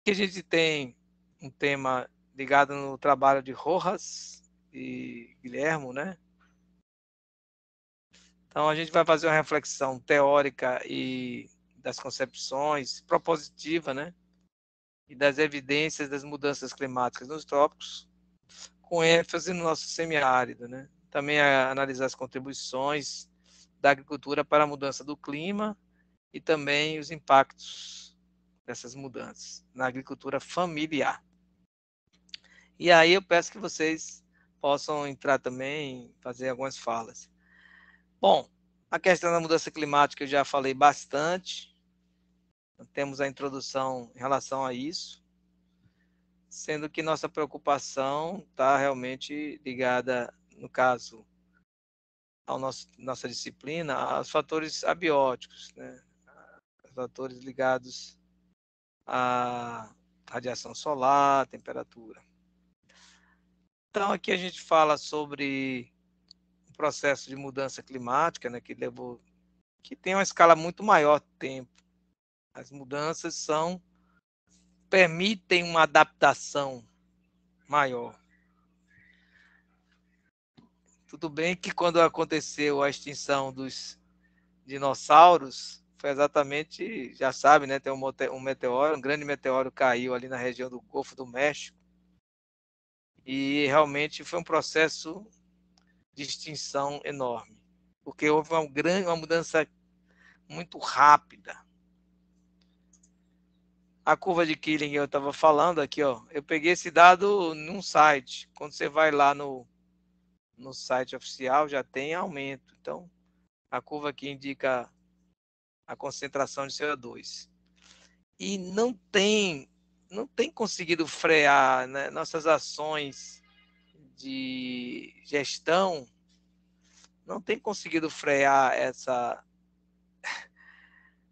Aqui a gente tem um tema ligado no trabalho de Rojas e Guilhermo, né? Então a gente vai fazer uma reflexão teórica e das concepções propositiva, né? E das evidências das mudanças climáticas nos trópicos, com ênfase no nosso semiárido, né? Também analisar as contribuições da agricultura para a mudança do clima e também os impactos dessas mudanças na agricultura familiar. E aí eu peço que vocês possam entrar também, fazer algumas falas. Bom, a questão da mudança climática eu já falei bastante, temos a introdução em relação a isso, sendo que nossa preocupação está realmente ligada, no caso, ao nossa disciplina, aos fatores abióticos, né? Os fatores ligados à radiação solar, temperatura. Então, aqui a gente fala sobre o processo de mudança climática, né, que tem uma escala muito maior de tempo. As mudanças permitem uma adaptação maior. Tudo bem que quando aconteceu a extinção dos dinossauros, foi exatamente, já sabe, né, tem um meteoro, um grande meteoro caiu ali na região do Golfo do México, e realmente foi um processo de extinção enorme, porque houve uma mudança muito rápida. A curva de Killing eu estava falando aqui, ó, eu peguei esse dado num site. Quando você vai lá no site oficial, já tem aumento. Então, a curva aqui indica a concentração de CO2. E não tem conseguido frear, né? Nossas ações de gestão não tem conseguido frear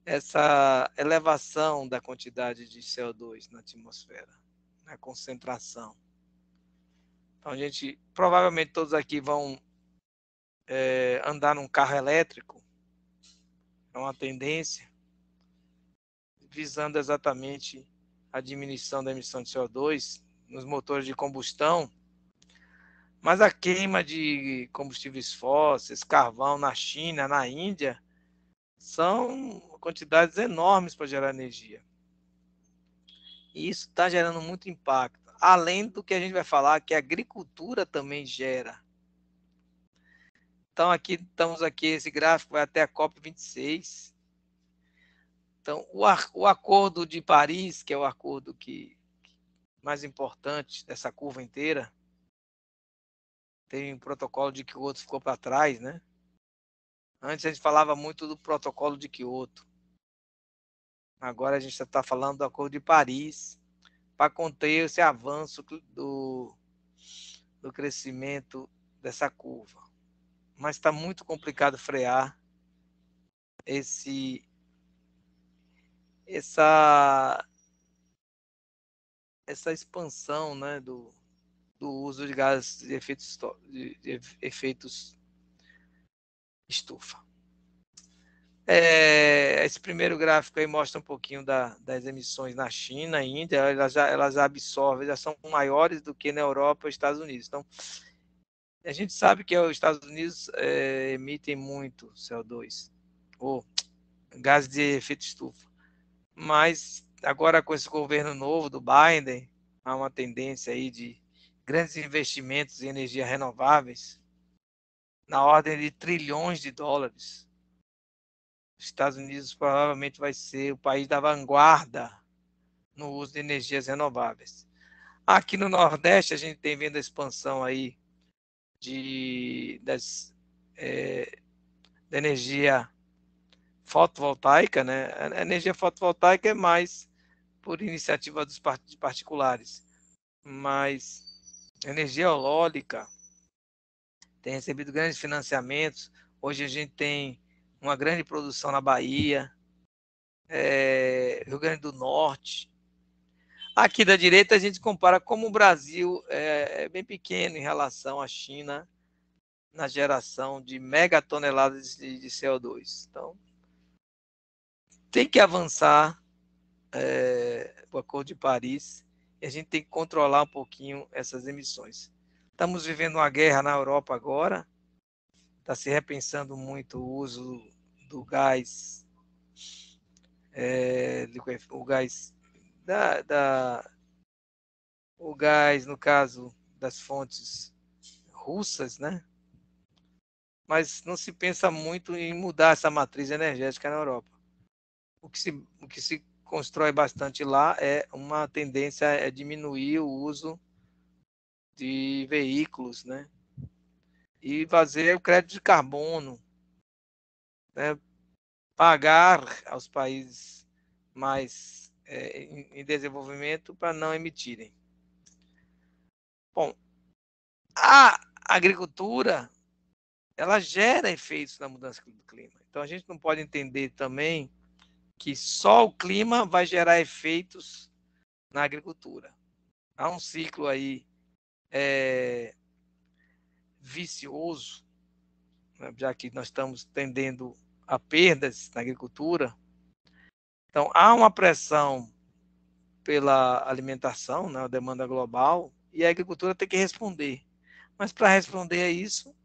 essa elevação da quantidade de CO2 na atmosfera, na concentração. Então, a gente, provavelmente todos aqui vão andar num carro elétrico, é uma tendência, visando exatamente a diminuição da emissão de CO2 nos motores de combustão, mas a queima de combustíveis fósseis, carvão na China, na Índia, são quantidades enormes para gerar energia. E isso está gerando muito impacto. Além do que a gente vai falar, que a agricultura também gera. Então, estamos aqui, esse gráfico vai até a COP26. Então, o Acordo de Paris, que é o acordo mais importante dessa curva inteira, tem um protocolo de Kyoto ficou para trás, né? Antes a gente falava muito do protocolo de Kyoto. Agora a gente está falando do Acordo de Paris para conter esse avanço do crescimento dessa curva. Mas está muito complicado frear essa expansão, né, do uso de gases de efeitos estufa. Esse primeiro gráfico aí mostra um pouquinho das emissões na China e Índia, elas absorvem, já são maiores do que na Europa e Estados Unidos. Então, a gente sabe que os Estados Unidos emitem muito CO2, ou gases de efeito estufa. Mas agora com esse governo novo do Biden, há uma tendência aí de grandes investimentos em energias renováveis, na ordem de trilhões de dólares. Os Estados Unidos provavelmente vai ser o país da vanguarda no uso de energias renováveis. Aqui no Nordeste, a gente tem vendo a expansão aí da energia fotovoltaica, né? A energia fotovoltaica é mais por iniciativa dos particulares, mas a energia eólica tem recebido grandes financiamentos. Hoje a gente tem uma grande produção na Bahia, Rio Grande do Norte. Aqui da direita a gente compara como o Brasil é bem pequeno em relação à China na geração de megatoneladas de CO2. Então, tem que avançar o Acordo de Paris, e a gente tem que controlar um pouquinho essas emissões. Estamos vivendo uma guerra na Europa agora, está se repensando muito o uso do gás, o gás o gás, no caso das fontes russas, né? Mas não se pensa muito em mudar essa matriz energética na Europa. O que se constrói bastante lá é uma tendência a diminuir o uso de veículos, né? E fazer o crédito de carbono, né? Pagar aos países mais em desenvolvimento para não emitirem. Bom, a agricultura ela gera efeitos na mudança do clima. Então a gente não pode entender também que só o clima vai gerar efeitos na agricultura. Há um ciclo aí vicioso, né, já que nós estamos tendendo a perdas na agricultura. Então há uma pressão pela alimentação, né, a demanda global, e a agricultura tem que responder. Mas para responder a isso,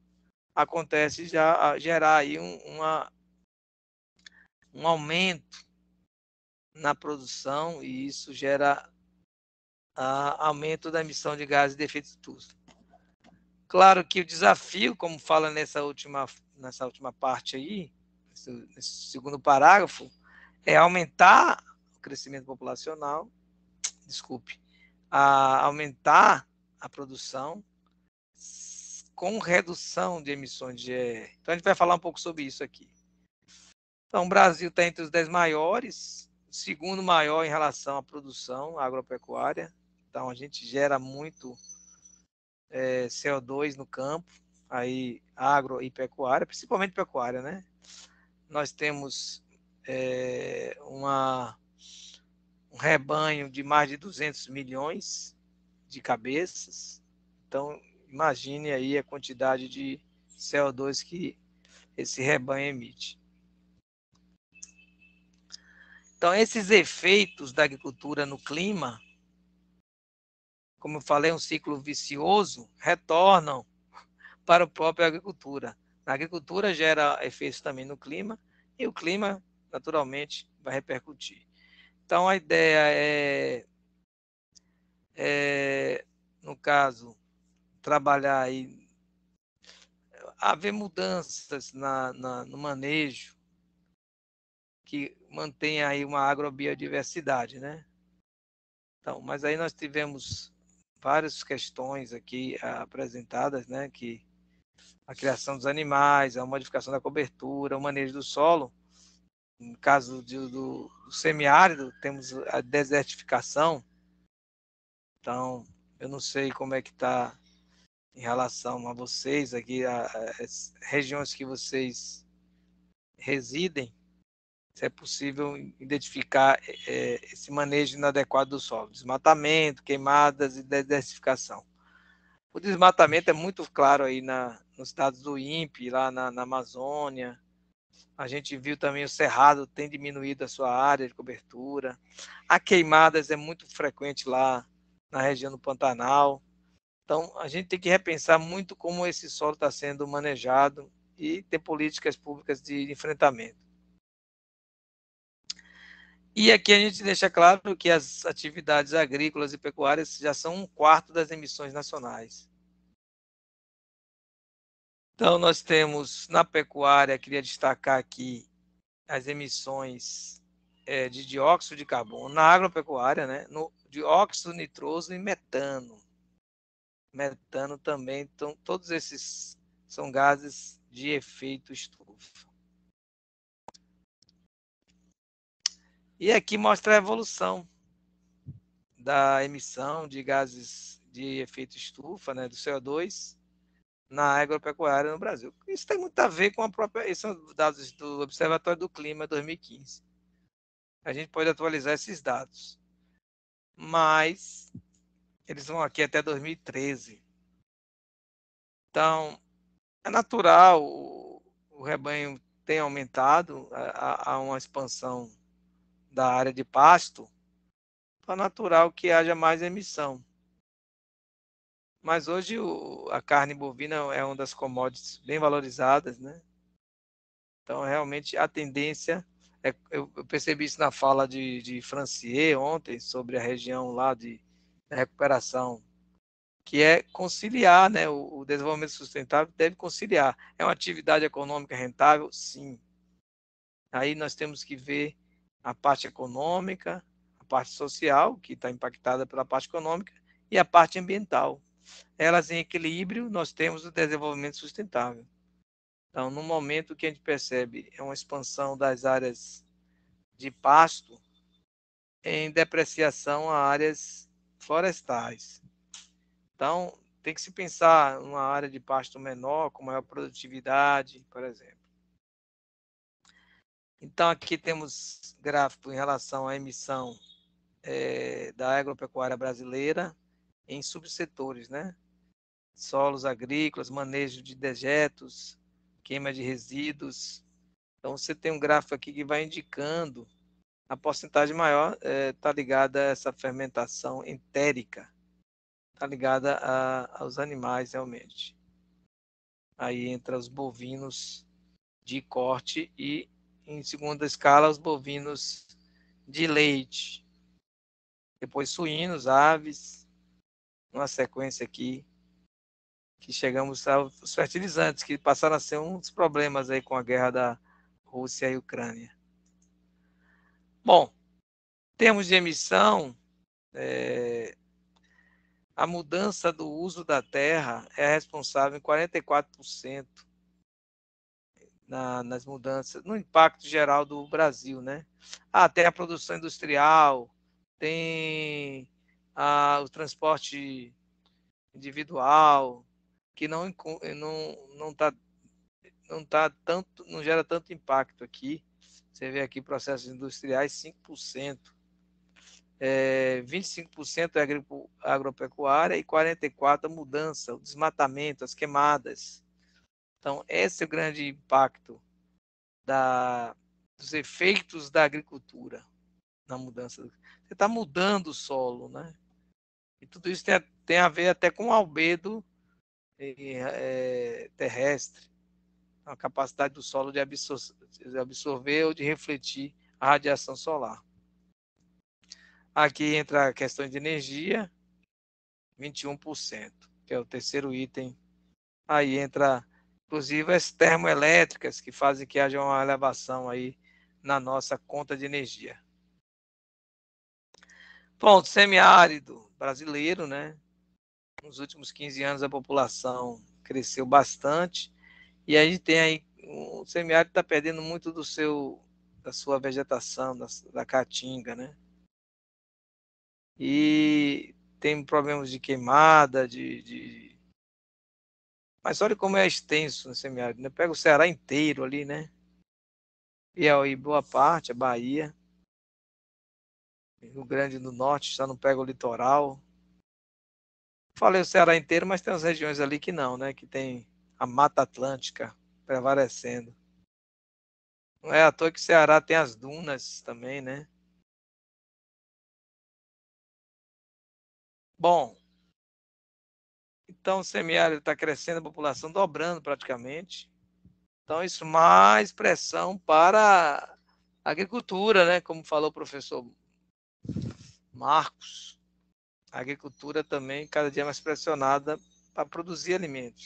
acontece já gerar aí um aumento na produção, e isso gera aumento da emissão de gases de efeito estufa. Claro que o desafio, como fala nessa última parte aí, nesse segundo parágrafo, é aumentar o crescimento populacional, aumentar a produção com redução de emissões de GR. Então, a gente vai falar um pouco sobre isso aqui. Então, o Brasil está entre os 10 maiores, segundo maior em relação à produção agropecuária. Então, a gente gera muito CO2 no campo, aí agro e pecuária, principalmente pecuária, né? Nós temos um rebanho de mais de 200 milhões de cabeças. Então, imagine aí a quantidade de CO2 que esse rebanho emite. Então, esses efeitos da agricultura no clima, como eu falei, um ciclo vicioso, retornam para a própria agricultura. A agricultura gera efeitos também no clima, e o clima, naturalmente, vai repercutir. Então, a ideia no caso, trabalhar aí, haver mudanças no manejo que mantenha aí uma agrobiodiversidade, né? Então, mas aí nós tivemos várias questões aqui apresentadas, né? Que a criação dos animais, a modificação da cobertura, o manejo do solo. No caso do semiárido, temos a desertificação. Então, eu não sei como é que está em relação a vocês aqui, as regiões que vocês residem, se é possível identificar esse manejo inadequado do solo. Desmatamento, queimadas e desertificação. O desmatamento é muito claro aí nos dados do INPE, lá na Amazônia. A gente viu também o cerrado tem diminuído a sua área de cobertura. A queimadas é muito frequente lá na região do Pantanal. Então, a gente tem que repensar muito como esse solo está sendo manejado e ter políticas públicas de enfrentamento. E aqui a gente deixa claro que as atividades agrícolas e pecuárias já são 1/4 das emissões nacionais. Então, nós temos na pecuária, queria destacar aqui as emissões de dióxido de carbono, na agropecuária, né? No dióxido nitroso e metano. Metano também, então todos esses são gases de efeito estufa. E aqui mostra a evolução da emissão de gases de efeito estufa, né, do CO2, na agropecuária no Brasil. Isso tem muito a ver com a própria. Esses são dados do Observatório do Clima 2015. A gente pode atualizar esses dados. Mas eles vão aqui até 2013. Então, é natural, o rebanho tem aumentado, há uma expansão da área de pasto, para natural que haja mais emissão. Mas hoje a carne bovina é uma das commodities bem valorizadas, né? Então, realmente, a tendência, eu percebi isso na fala de Francier ontem, sobre a região lá de recuperação, que é conciliar, né? O desenvolvimento sustentável deve conciliar. É uma atividade econômica rentável? Sim. Aí nós temos que ver a parte econômica, a parte social, que está impactada pela parte econômica, e a parte ambiental. Elas em equilíbrio, nós temos o desenvolvimento sustentável. Então, no momento que a gente percebe uma expansão das áreas de pasto, em depreciação a áreas florestais. Então, tem que se pensar numa área de pasto menor, com maior produtividade, por exemplo. Então, aqui temos gráfico em relação à emissão da agropecuária brasileira em subsetores, né? Solos agrícolas, manejo de dejetos, queima de resíduos. Então, você tem um gráfico aqui que vai indicando a porcentagem maior está ligada a essa fermentação entérica, está ligada aos animais, realmente. Aí entra os bovinos de corte e, em segunda escala, os bovinos de leite. Depois suínos, aves, uma sequência aqui, que chegamos aos fertilizantes, que passaram a ser um dos problemas aí com a guerra da Rússia e Ucrânia. Bom, em termos de emissão, a mudança do uso da terra é responsável em 44% nas mudanças, no impacto geral do Brasil, né? Tem a produção industrial, tem o transporte individual, que não gera tanto impacto aqui. Você vê aqui processos industriais, 5%. 25% é agropecuária e 44% a mudança, o desmatamento, as queimadas. Então, esse é o grande impacto dos efeitos da agricultura na mudança. Você está mudando o solo, né? E tudo isso tem a ver até com o albedo terrestre, a capacidade do solo de absorver ou de refletir a radiação solar. Aqui entra a questão de energia, 21%, que é o terceiro item. Aí entra, inclusive, as termoelétricas, que fazem que haja uma elevação aí na nossa conta de energia. Ponto semiárido brasileiro, né? Nos últimos 15 anos a população cresceu bastante e a gente tem aí o semiárido está perdendo muito da sua vegetação, da caatinga, né? E tem problemas de queimada, mas olha como é extenso no semiárido, né? Pega o Ceará inteiro ali, né? Piauí, boa parte, a Bahia, Rio Grande do Norte, só não pega o litoral. Falei o Ceará inteiro, mas tem umas regiões ali que não, né? Que tem a Mata Atlântica prevalecendo. Não é à toa que o Ceará tem as dunas também, né? Bom, então o semiárido está crescendo, a população dobrando praticamente. Então, isso mais pressão para a agricultura, né? Como falou o professor Marcos. A agricultura também cada dia mais pressionada para produzir alimentos.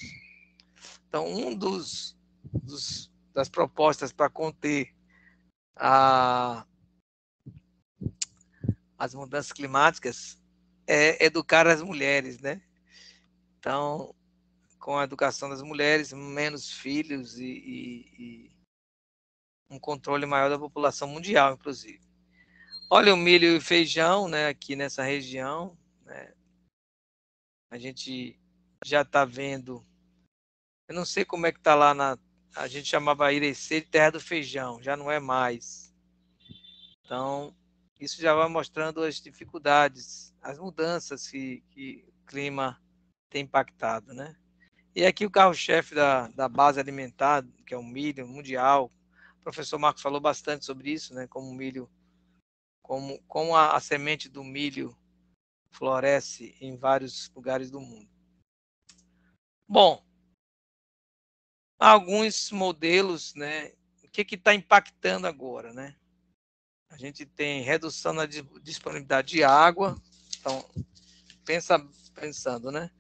Então, das propostas para conter as mudanças climáticas é educar as mulheres, né? Então, com a educação das mulheres, menos filhos e um controle maior da população mundial, inclusive. Olha o milho e feijão, né? Aqui nessa região, né? A gente já está vendo. Eu não sei como é que está lá a gente chamava Irecê de terra do feijão, já não é mais. Então, isso já vai mostrando as dificuldades, as mudanças que o clima tem impactado, né? E aqui o carro-chefe da base alimentar, que é o milho mundial, o professor Marcos falou bastante sobre isso, né? Como o milho como a semente do milho floresce em vários lugares do mundo. Bom, alguns modelos, né? O que está impactando agora, né? A gente tem redução na disponibilidade de água. Então, pensando, né?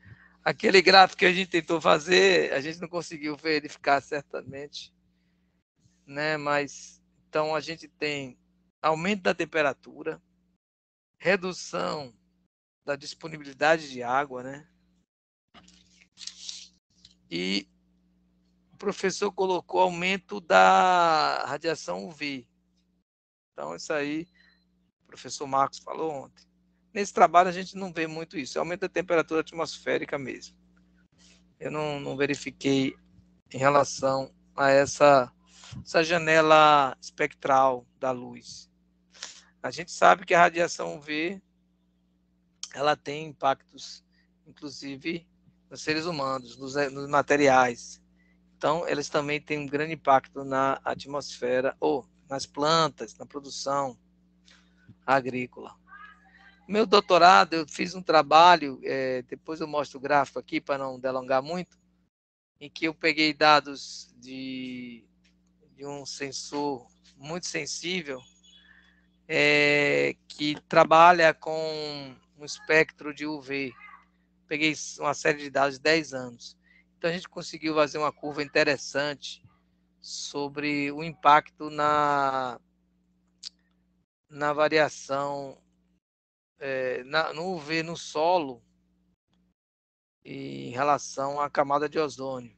Aquele gráfico que a gente tentou fazer, a gente não conseguiu verificar certamente, né? Mas então a gente tem aumento da temperatura, redução da disponibilidade de água, né? E o professor colocou aumento da radiação UV. Então, isso aí, o professor Marcos falou ontem. Nesse trabalho, a gente não vê muito isso. Aumento da temperatura atmosférica mesmo. Eu não verifiquei em relação a essa janela espectral da luz. A gente sabe que a radiação UV ela tem impactos, inclusive, nos seres humanos, nos materiais. Então, eles também têm um grande impacto na atmosfera, ou nas plantas, na produção agrícola. Meu doutorado, eu fiz um trabalho, depois eu mostro o gráfico aqui para não delongar muito, em que eu peguei dados de um sensor muito sensível, que trabalha com um espectro de UV. Peguei uma série de dados de 10 anos. Então, a gente conseguiu fazer uma curva interessante sobre o impacto na variação no UV no solo em relação à camada de ozônio.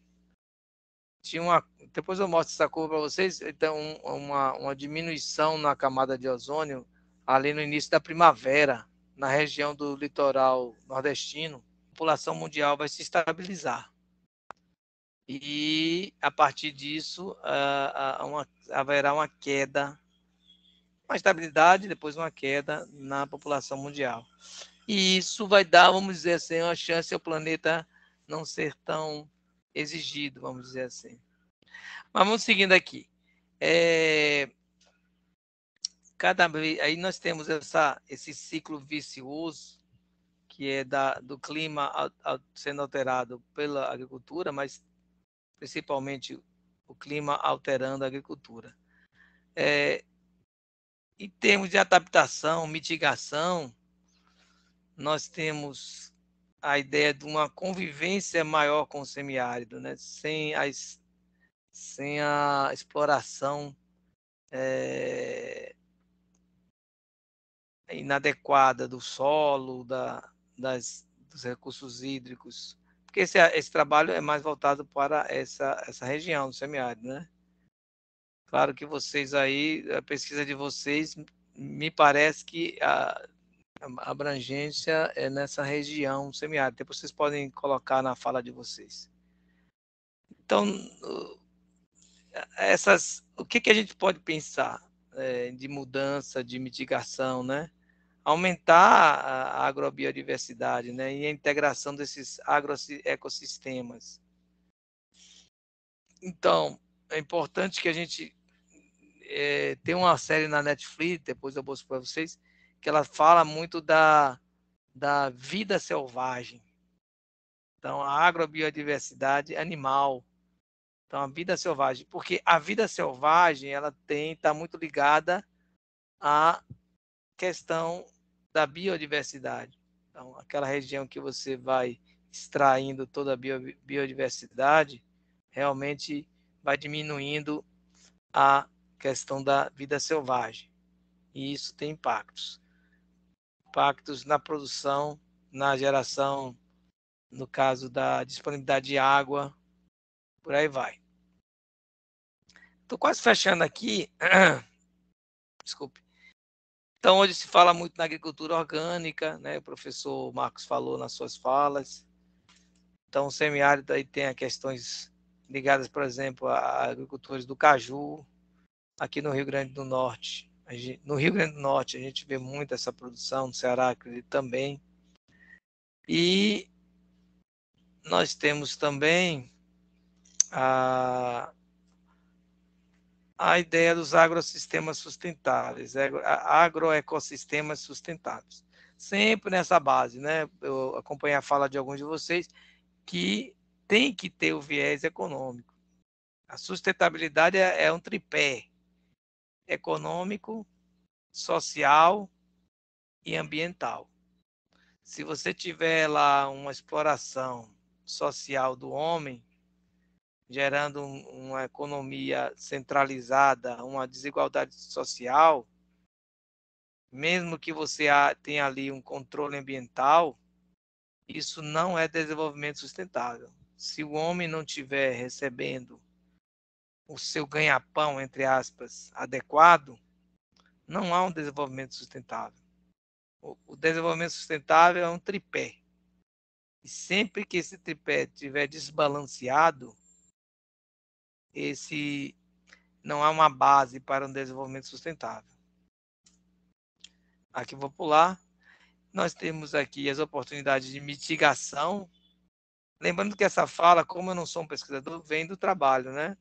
Depois eu mostro essa curva para vocês. Então, uma diminuição na camada de ozônio ali no início da primavera, na região do litoral nordestino. A população mundial vai se estabilizar. E, a partir disso, haverá uma queda, uma estabilidade, depois uma queda na população mundial. E isso vai dar, vamos dizer assim, uma chance ao planeta não ser tão exigido, vamos dizer assim. Mas vamos seguindo aqui. Aí nós temos esse ciclo vicioso, que é do clima sendo alterado pela agricultura, mas principalmente o clima alterando a agricultura. Em termos de adaptação, mitigação, nós temos a ideia de uma convivência maior com o semiárido, né? sem a exploração inadequada do solo, dos recursos hídricos, porque esse trabalho é mais voltado para essa região do semiárido, né? Claro que vocês aí, a pesquisa de vocês, me parece que a abrangência é nessa região semiárida. Depois vocês podem colocar na fala de vocês. Então, o que a gente pode pensar de mudança, de mitigação, né? Aumentar a agrobiodiversidade, né? E a integração desses agroecossistemas. Então, é importante que a gente tenha uma série na Netflix, depois eu mostro para vocês, que ela fala muito da vida selvagem. Então, a agrobiodiversidade animal. Então, a vida selvagem. Porque a vida selvagem ela está muito ligada à questão da biodiversidade. Então, aquela região que você vai extraindo toda a biodiversidade, realmente vai diminuindo a questão da vida selvagem. E isso tem impactos. Impactos na produção, na geração, no caso da disponibilidade de água, por aí vai. Estou quase fechando aqui. Desculpe. Então, hoje se fala muito na agricultura orgânica, né? O professor Marcos falou nas suas falas. Então, o semiárido aí tem questões ligadas, por exemplo, a agricultores do caju. Aqui no Rio Grande do Norte, a gente vê muito essa produção, no Ceará, acredito também. E nós temos também a ideia dos agrossistemas sustentáveis, agroecossistemas sustentáveis. Sempre nessa base, né? Eu acompanhei a fala de alguns de vocês, que tem que ter o viés econômico. A sustentabilidade é um tripé: econômico, social e ambiental. Se você tiver lá uma exploração social do homem, gerando uma economia centralizada, uma desigualdade social, mesmo que você tenha ali um controle ambiental, isso não é desenvolvimento sustentável. Se o homem não estiver recebendo o seu ganha-pão, entre aspas, adequado, não há um desenvolvimento sustentável. O desenvolvimento sustentável é um tripé. E sempre que esse tripé estiver desbalanceado, não há uma base para um desenvolvimento sustentável. Aqui vou pular. Nós temos aqui as oportunidades de mitigação. Lembrando que essa fala, como eu não sou um pesquisador, vem do trabalho, né?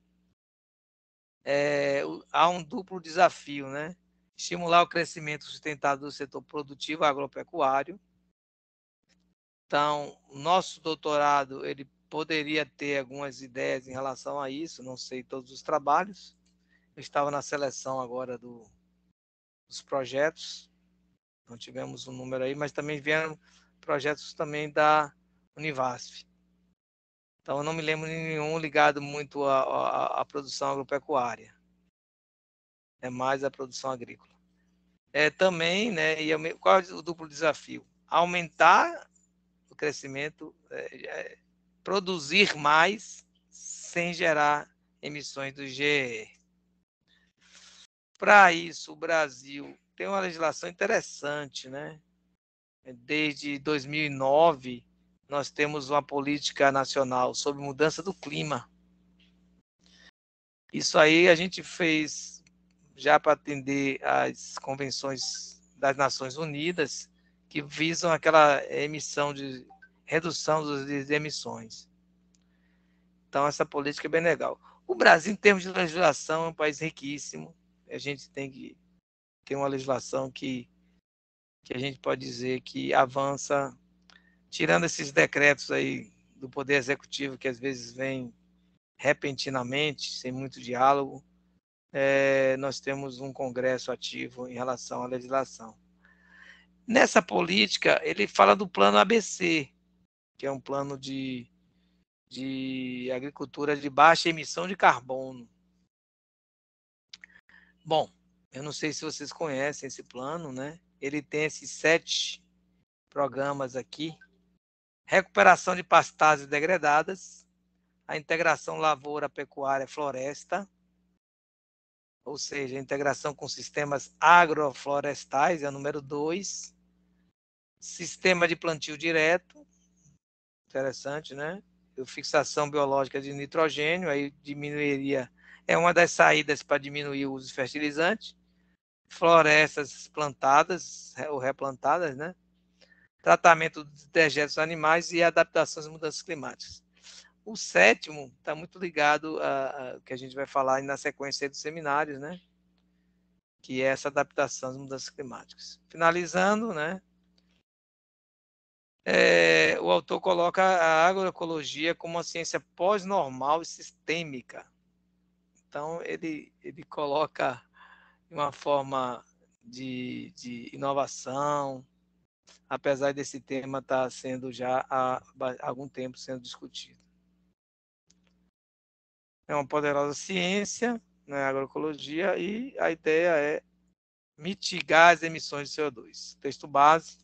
Há um duplo desafio, né? Estimular o crescimento sustentável do setor produtivo agropecuário. Então, o nosso doutorado, ele poderia ter algumas ideias em relação a isso, não sei todos os trabalhos. Eu estava na seleção agora dos projetos, não tivemos um número aí, mas também vieram projetos também da Univasf. Então, eu não me lembro de nenhum ligado muito à produção agropecuária. É mais a produção agrícola. Também, né, qual é o duplo desafio? Aumentar o crescimento, produzir mais sem gerar emissões do GE. Para isso, o Brasil tem uma legislação interessante, né? Desde 2009, nós temos uma política nacional sobre mudança do clima. Isso aí a gente fez já para atender às convenções das Nações Unidas, que visam aquela redução das emissões. Então, essa política é bem legal. O Brasil, em termos de legislação, é um país riquíssimo. A gente tem que ter uma legislação que a gente pode dizer que avança, tirando esses decretos aí do Poder Executivo, que às vezes vem repentinamente, sem muito diálogo. Nós temos um Congresso ativo em relação à legislação. Nessa política, ele fala do plano ABC, que é um plano de agricultura de baixa emissão de carbono. Bom, eu não sei se vocês conhecem esse plano, né? Ele tem esses 7 programas aqui: recuperação de pastagens degradadas, a integração lavoura, pecuária, floresta, ou seja, a integração com sistemas agroflorestais, é o número 2, sistema de plantio direto, interessante, né? Fixação biológica de nitrogênio, aí diminuiria, é uma das saídas para diminuir o uso de fertilizante. Florestas plantadas ou replantadas, né? Tratamento de dejetos animais e adaptações às mudanças climáticas. O 7º está muito ligado a que a gente vai falar na sequência dos seminários, né? Que é essa adaptação às mudanças climáticas. Finalizando, né? O autor coloca a agroecologia como uma ciência pós-normal e sistêmica. Então, ele coloca uma forma de inovação, apesar desse tema estar sendo já há algum tempo sendo discutido. É uma poderosa ciência, né, a agroecologia, e a ideia é mitigar as emissões de CO2. Texto base: